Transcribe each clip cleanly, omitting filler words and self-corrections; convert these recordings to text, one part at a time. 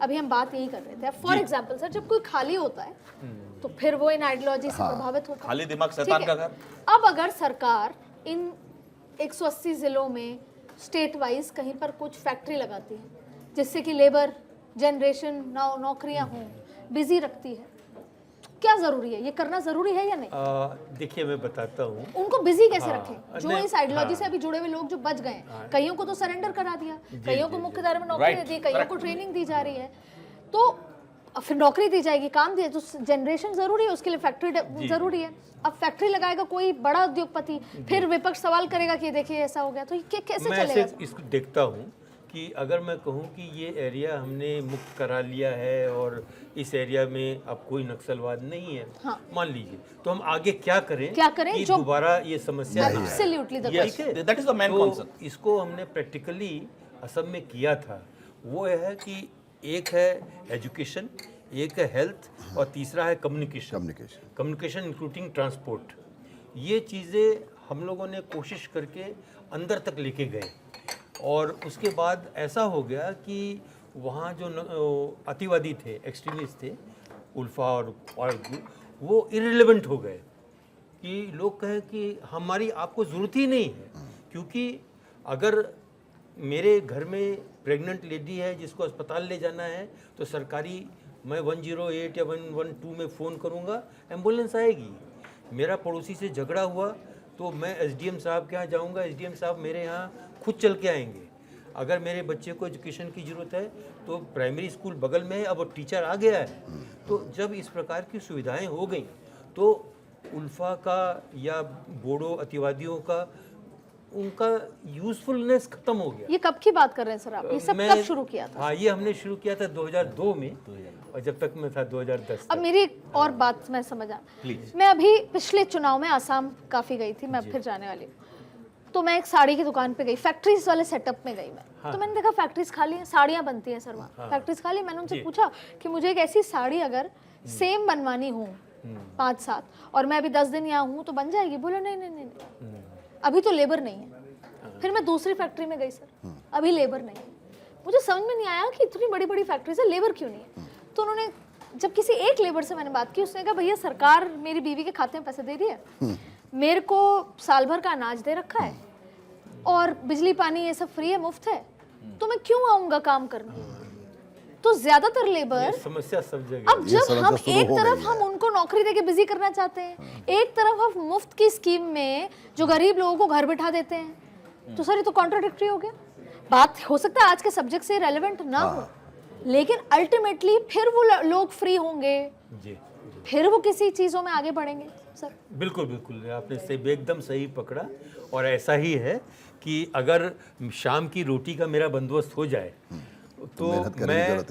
अभी हम बात यही कर रहे थे। फॉर एग्जाम्पल सर, जब कोई खाली होता है तो फिर वो इन आइडियोलॉजी से प्रभावित होता है। खाली दिमाग शैतान का घर। अब अगर सरकार इन 180 जिलों में स्टेट वाइज कहीं पर कुछ फैक्ट्री लगाती है जिससे कि लेबर जनरेशन नौकरियां हों, बिजी रखती है, क्या जरूरी है? ये करना जरूरी है या नहीं? देखिए मैं बताता हूँ उनको बिजी कैसे रखें जो इस आइडियोलॉजी से अभी जुड़े हुए लोग जो बच गए हैं। कईयों को तो सरेंडर करा दिया, कईयों को मुख्य धारा में नौकरी दे दी, कईयों को ट्रेनिंग दी जा रही है, तो फिर नौकरी दी जाएगी, काम दिया, तो जनरेशन जरूरी है, उसके लिए फैक्ट्री जरूरी है। अब फैक्ट्री लगाएगा कोई बड़ा उद्योगपति, फिर विपक्ष सवाल करेगा कि देखिए ऐसा हो गया, तो ये कैसे मैं चलेगा? इसको देखता हूँ कि अगर मैं कहूँ कि ये एरिया हमने मुक्त करा लिया है और इस एरिया में अब कोई नक्सलवाद नहीं है, हाँ। मान लीजिए, तो हम आगे क्या करें कि जो दोबारा ये समस्या नहीं आए। Absolutely the Yes, that is the main तो concern. इसको हमने प्रैक्टिकली असम में किया था। वो है कि एक है एजुकेशन, एक है हेल्थ और तीसरा है कम्युनिकेशन इंक्लूडिंग ट्रांसपोर्ट। ये चीज़ें हम लोगों ने कोशिश करके अंदर तक लेके गए और उसके बाद ऐसा हो गया कि वहाँ जो अतिवादी थे, एक्सट्रीमिस्ट थे, उल्फा और वो इररिलेवेंट हो गए कि लोग कहें कि हमारी आपको ज़रूरत ही नहीं है, क्योंकि अगर मेरे घर में प्रेग्नेंट लेडी है जिसको अस्पताल ले जाना है तो सरकारी मैं 108 या 112 में फ़ोन करूँगा, एम्बुलेंस आएगी। मेरा पड़ोसी से झगड़ा हुआ तो मैं एसडीएम साहब के यहाँ जाऊँगा, एसडीएम साहब मेरे यहाँ खुद चल के आएंगे। अगर मेरे बच्चे को एजुकेशन की ज़रूरत है तो प्राइमरी स्कूल बगल में है, अब वो टीचर आ गया है। तो जब इस प्रकार की सुविधाएं हो गई तो उल्फा का या बोडो अतिवादियों का उनका यूजफुलनेस खत्म हो गया। ये कब की बात कर रहे हैं सर आप? ये सब कब शुरू किया था? हाँ, ये हमने शुरू किया था 2002 में और जब तक मैं था 2010 अब मेरी एक और बात मैं समझा, मैं अभी पिछले चुनाव में आसाम काफी गई थी, मैं फिर जाने वाली हूँ, तो मैं एक साड़ी की दुकान पे गई, फैक्ट्रीज वाले सेटअप में गई मैं। हाँ। तो मैंने देखा फैक्ट्रीज खाली हैं, साड़ियाँ बनती हैं सर वहाँ। हाँ। फैक्ट्रीज खाली। मैंने उनसे पूछा कि मुझे एक ऐसी साड़ी अगर सेम बनवानी हो 5-7 और मैं अभी 10 दिन यहाँ हूँ तो बन जाएगी? बोला नहीं नहीं नहीं, अभी तो लेबर नहीं है। फिर मैं दूसरी फैक्ट्री में गई सर, अभी लेबर नहीं है। मुझे समझ में नहीं आया कि इतनी बड़ी बड़ी फैक्ट्रीज है, लेबर क्यों नहीं है? तो उन्होंने, जब किसी एक लेबर से मैंने बात की, उसने कहा भैया सरकार मेरी बीवी के खाते में पैसे दे रही है, मेरे को साल भर का अनाज दे रखा है और बिजली पानी ये सब फ्री है, मुफ्त है, तो मैं क्यों आऊंगा काम करने? तो ज्यादातर लेबर समस्या सब जगह। अब जब हम एक तरफ हम उनको नौकरी देके बिजी करना चाहते हैं, एक तरफ हम मुफ्त की स्कीम में जो गरीब लोगों को घर बिठा देते हैं, तो सर ये तो कॉन्ट्राडिक्टरी हो गया। बात हो सकता है आज के सब्जेक्ट से रेलेवेंट ना हो, लेकिन अल्टीमेटली फिर वो लोग फ्री होंगे जी, फिर वो किसी चीजों में आगे बढ़ेंगे। सर बिल्कुल बिल्कुल, आपने सही, एकदम सही पकड़ा। और ऐसा ही है कि अगर शाम की रोटी का मेरा बंदोबस्त हो जाए तो मैं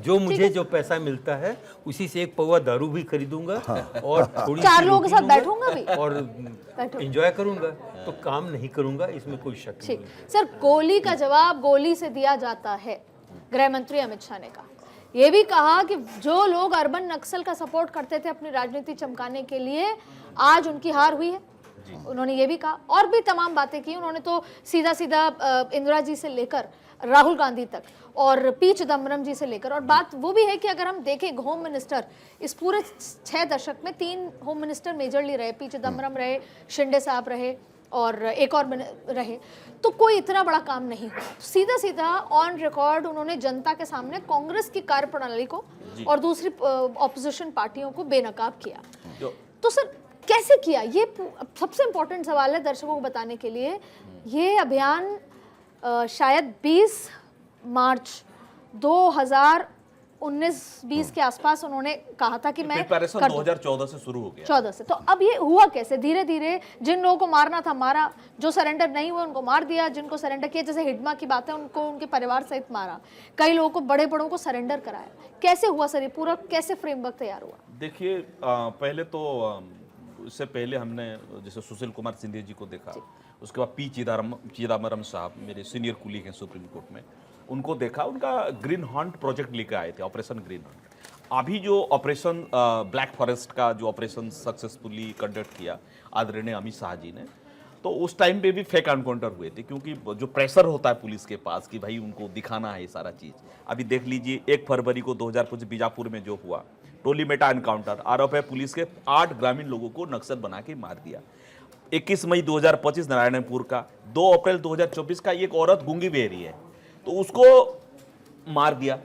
जो मुझे जो पैसा मिलता है उसी से एक पौवा दारू भी खरीदूंगा और थोड़ी 4 लोगों के साथ बैठूंगा भी और एंजॉय करूंगा, तो काम नहीं करूंगा, इसमें कोई शक नहीं। सर गोली का जवाब गोली से दिया जाता है, गृह मंत्री अमित शाह ने कहा। ये भी कहा कि जो लोग अर्बन नक्सल का सपोर्ट करते थे अपनी राजनीति चमकाने के लिए, आज उनकी हार हुई है। उन्होंने ये भी कहा और भी तमाम बातें की। उन्होंने तो सीधा सीधा इंदिरा जी से लेकर राहुल गांधी तक और पी चिदम्बरम जी से लेकर, और बात वो भी है कि अगर हम देखें होम मिनिस्टर, इस पूरे 6 दशक में 3 होम मिनिस्टर मेजरली रहे, पी चिदम्बरम रहे, शिंदे साहब रहे और एक और रहे, तो कोई इतना बड़ा काम नहीं हुआ। सीधा सीधा ऑन रिकॉर्ड उन्होंने जनता के सामने कांग्रेस की कार्यप्रणाली को और दूसरी ऑपोजिशन पार्टियों को बेनकाब किया। तो सर कैसे किया? ये सबसे इम्पोर्टेंट सवाल है दर्शकों को बताने के लिए। ये अभियान शायद 20 मार्च 2019-20 के आसपास उन्होंने कहा था कि मैं प्रिपरेशन 2014 से शुरू हो गया। 14 से। तो अब ये हुआ कैसे? धीरे धीरे जिन लोगों को मारना था मारा, जो सरेंडर नहीं हुए उनको मार दिया, जिनको सरेंडर किया, जैसे हिडमा की बात है, उनको उनके परिवार सहित मारा, कई लोगों को, बड़े बड़ों को सरेंडर कराया। कैसे हुआ सर? ये पूरा कैसे फ्रेमवर्क तैयार हुआ? देखिए, पहले तो इससे पहले हमने जैसे सुशील कुमार सिंधे जी को देखा, उसके बाद पी चिदम्बरम साहब मेरे सीनियर कुलीग हैं सुप्रीम कोर्ट में, उनको देखा। उनका ग्रीन हंट प्रोजेक्ट लेकर आए थे, ऑपरेशन ग्रीन हंट। अभी जो ऑपरेशन ब्लैक फॉरेस्ट का जो ऑपरेशन सक्सेसफुली कंडक्ट किया आदरणीय अमित शाह जी ने, तो उस टाइम पे भी फेक एनकाउंटर हुए थे, क्योंकि जो प्रेशर होता है पुलिस के पास कि भाई उनको दिखाना है ये सारा चीज़। अभी देख लीजिए 1 फरवरी को 2005 बीजापुर में जो हुआ टोली मेटा एनकाउंटर, आरोप है पुलिस के 8 ग्रामीण लोगों को नक्सल बना के मार दिया। 21 मई 2025 नारायणपुर का, 2 अप्रैल 2024 का एक औरत गूंगी बहरी है तो उसको मार दिया।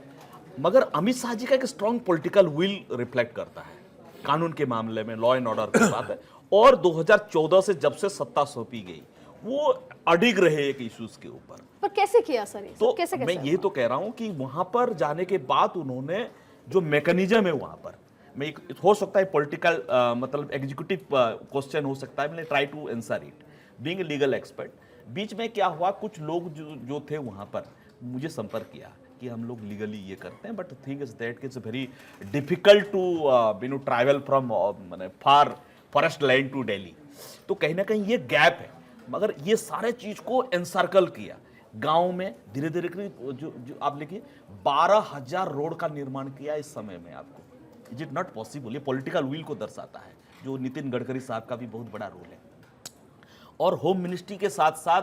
मगर अमित शाह जी का एक स्ट्रॉन्ग पॉलिटिकल विल रिफ्लेक्ट करता है कानून के मामले में, लॉ एंड ऑर्डर की बात है। और 2014 से जब से सत्ता सौंपी गई वो अडिग रहे एक इश्यूज के ऊपर। पर कैसे किया सर ये? तो कैसे मैं ये तो कह रहा हूं कि वहां पर जाने के बाद उन्होंने जो मैकेनिज्म है वहां पर, मैं हो सकता है पॉलिटिकल मतलब एग्जीक्यूटिव क्वेश्चन हो सकता है, मैंने try to answer it being legal expert. बीच में क्या हुआ, कुछ लोग जो थे वहां पर मुझे संपर्क किया कि हम लोग लीगली ये करते हैं, but thing is that it's very difficult to travel from माने far forest land to Delhi. तो कहीं ना कहीं ये गैप है। मगर ये सारे चीज को एनसर्कल किया गांव में धीरे धीरे जो आप लिखिए 12,000 रोड का निर्माण किया इस समय में। आपको इज इट नॉट पॉसिबल? ये पॉलिटिकल विल को दर्शाता है, जो नितिन गडकरी साहब का भी बहुत बड़ा रोल है। और होम मिनिस्ट्री के साथ साथ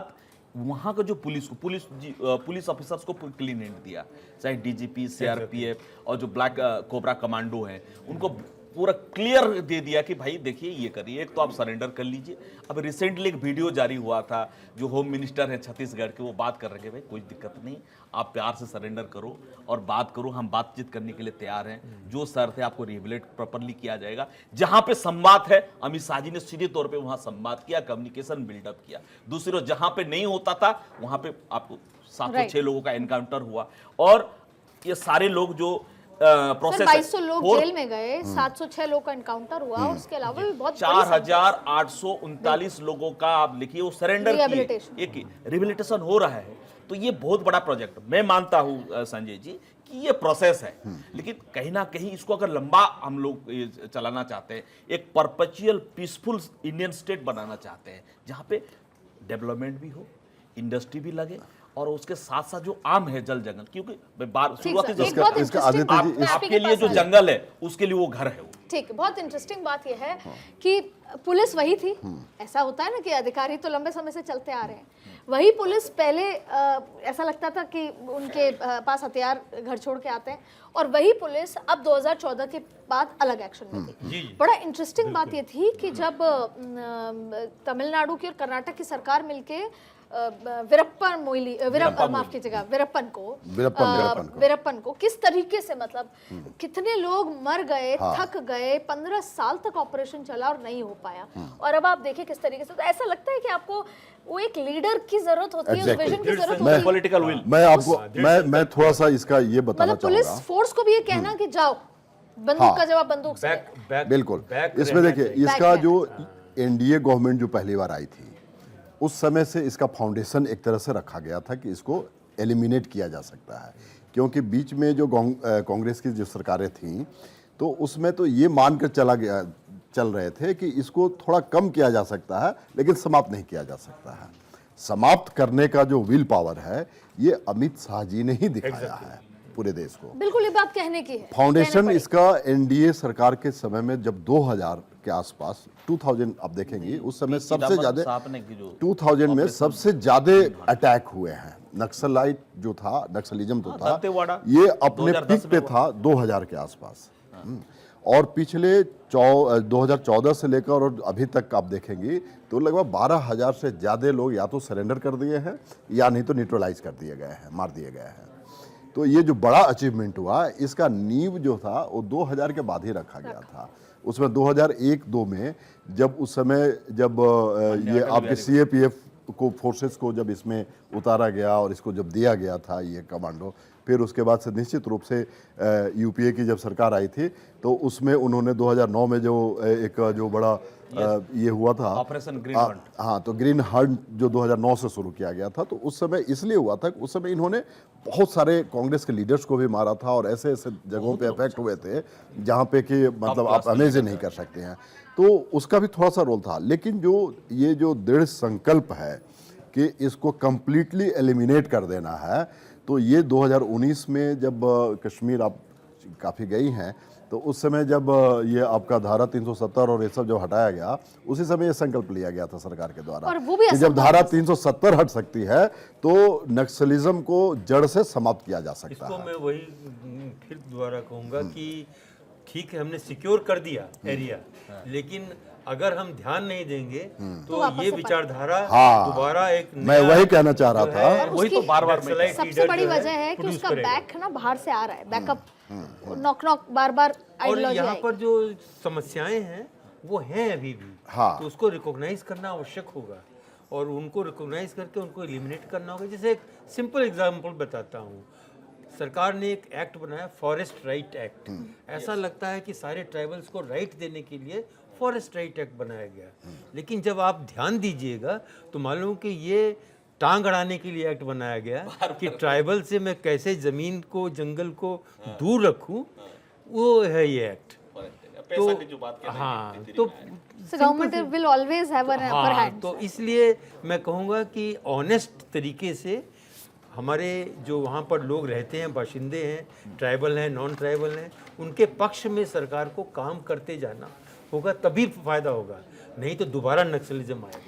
वहां का जो पुलिस ऑफिसर्स को क्लीन एंड दिया, चाहे डीजीपी, सीआरपीएफ और जो ब्लैक कोबरा कमांडो हैं उनको पूरा क्लियर दे दिया कि भाई देखिए ये करिए, एक तो आप सरेंडर कर लीजिए। अब रिसेंटली एक वीडियो जारी हुआ था, जो होम मिनिस्टर है छत्तीसगढ़ के, वो बात कर रहे हैं भाई कोई दिक्कत नहीं, आप प्यार से सरेंडर करो और बात करो, हम बातचीत करने के लिए तैयार हैं। जो शर्त है आपको रिहेबिलिट प्रॉपरली किया जाएगा। जहां पे संवाद है, अमित शाह जी ने सीधे तौर पे वहां संवाद किया, कम्युनिकेशन बिल्डअप किया। दूसरी ओर जहां पे नहीं होता था वहां पे आपको 706 लोगों का एनकाउंटर हुआ। और ये सारे लोग जो सर 2200 लोग जेल में गए, 706 लोग का एनकाउंटर हुआ, और उसके अलावा भी बहुत 4,839 लोगों का आप लिखिए वो सरेंडर किए, एक रिहेबिलिटेशन हो रहा है। तो ये बहुत बड़ा प्रोजेक्ट मैं मानता हूं संजय जी कि ये प्रोसेस है, लेकिन कहीं ना कहीं इसको अगर लंबा हम लोग चलाना चाहते हैं, एक परपेचुअल पीसफुल इंडियन स्टेट बनाना चाहते हैं जहां पे डेवलपमेंट भी हो, इंडस्ट्री भी लगे, और उसके साथ साथ जो आम है जल जंगल, क्योंकि आपके लिए जो जंगल है उसके लिए वो घर है। ठीक, बहुत इंटरेस्टिंग बात यह है कि पुलिस वही थी। ऐसा होता है ना कि अधिकारी तो लंबे समय से चलते आ रहे हैं, वही पुलिस पहले ऐसा लगता था कि उनके पास हथियार घर छोड़ के आते हैं, और वही पुलिस अब 2014 के बाद अलग एक्शन में थी। बड़ा इंटरेस्टिंग बात ये थी कि जब तमिलनाडु की और कर्नाटक की सरकार मिलके वीरप्पन को किस तरीके से, मतलब कितने लोग मर गए, थक गए, 15 साल तक ऑपरेशन चला और नहीं हो पाया। और अब आप देखिए किस तरीके से, तो ऐसा लगता है कि आपको वो एक लीडर की जरूरत होती है, उस विजन की जरूरत होती है, पॉलिटिकल विल। मैं थोड़ा सा इसका ये बताना चाहूंगा, पुलिस फोर्स को भी ये कहना कि जाओ, बंदूक का जवाब बंदूक से। बिल्कुल। इसमें देखिए, इसका जो एनडीए गवर्नमेंट जो पहली बार आई थी, उस समय से इसका फाउंडेशन एक तरह से रखा गया था कि इसको एलिमिनेट किया जा सकता है, क्योंकि बीच में जो कांग्रेस की जो सरकारें थीं तो उसमें तो ये मानकर चल रहे थे कि इसको थोड़ा कम किया जा सकता है, लेकिन समाप्त नहीं किया जा सकता है। समाप्त करने का जो विल पावर है ये अमित शाह जी ने ही दिखाया है पूरे देश को। बिल्कुल, ये बात कहने की है। फाउंडेशन इसका एनडीए सरकार के समय में जब 2000 के आसपास 2000 आप देखेंगे उस समय सबसे ज्यादा 2000 में सबसे ज्यादा अटैक हुए हैं। नक्सलाइट जो था, नक्सलिज्म जो था, ये अपने पीक पे था 2000 के आसपास। और पिछले 2014 से लेकर और अभी तक आप देखेंगे तो लगभग 12,000 से ज्यादा लोग या तो सरेंडर कर दिए हैं या नहीं तो न्यूट्रलाइज कर दिए गए हैं, मार दिए गए हैं। तो ये जो बड़ा अचीवमेंट हुआ, इसका नींव जो था वो 2000 के बाद ही रखा गया था। उसमें 2001-2 में जब उस समय जब ये आपके सीएपीएफ को फोर्सेस को जब इसमें उतारा गया और इसको जब दिया गया था ये कमांडो, फिर उसके बाद से निश्चित रूप से यूपीए की जब सरकार आई थी तो उसमें उन्होंने 2009 में जो एक जो बड़ा ये हुआ था ऑपरेशन ग्रीन हंट, हाँ, तो ग्रीन हंट जो 2009 से शुरू किया गया था, तो उस समय इसलिए हुआ था उस समय इन्होंने बहुत सारे कांग्रेस के लीडर्स को भी मारा था और ऐसे ऐसे जगहों पे अफेक्ट हुए थे जहाँ पे कि मतलब आप इमेजिन नहीं कर सकते हैं। तो उसका भी थोड़ा सा रोल था, लेकिन जो ये जो दृढ़ संकल्प है कि इसको कंप्लीटली एलिमिनेट कर देना है, तो ये 2019 में जब कश्मीर आप काफ़ी गई हैं, तो उस समय जब ये आपका धारा 370 और ये सब जब हटाया गया, उसी समय ये संकल्प लिया गया था सरकार के द्वारा और वो भी कि जब असंभव धारा 370 हट सकती है तो नक्सलिज्म को जड़ से समाप्त किया जा सकता इसको है। मैं वही फिर दोबारा कहूँगा कि ठीक है, हमने सिक्योर कर दिया एरिया, लेकिन अगर हम ध्यान नहीं देंगे तो ये विचारधारा हाँ, दोबारा एक मैं वही कहना चाह रहा था। और वही तो उसकी बार-बार नक्सलाइट सबसे लीडर बड़ी जो है, वजह है कि produce उसका करेगा। बैक ना बाहर से आ रहा है, बैकअप नॉक नॉक बार बार और आइडियोलॉजी यहाँ आई। पर जो समस्याएं हैं वो हैं अभी भी, हाँ। तो उसको रिकॉग्नाइज करना आवश्यक होगा और उनको रिकॉग्नाइज करके उनको एलिमिनेट करना होगा। जैसे एक सिंपल एग्जांपल बताता हूँ, सरकार ने एक एक्ट बनाया, फॉरेस्ट राइट एक्ट। ऐसा लगता है कि सारे ट्राइबल्स को राइट देने के लिए फॉरेस्ट राइट एक्ट बनाया गया, लेकिन जब आप ध्यान दीजिएगा तो मालूम कि ये टांग अड़ाने के लिए एक्ट बनाया गया कि ट्राइबल से मैं कैसे ज़मीन को, जंगल को दूर रखूं, वो है ये एक्ट। पैसा की जो बात कह रहे हैं, हाँ, तो government will always have an upper हाँ, हैंड। तो इसलिए मैं कहूँगा कि ऑनेस्ट तरीके से हमारे जो वहाँ पर लोग रहते हैं, बाशिंदे हैं, ट्राइबल हैं, नॉन ट्राइबल हैं, उनके पक्ष में सरकार को काम करते जाना होगा, तभी फायदा होगा, नहीं तो दोबारा नक्सलिज्म आएगा।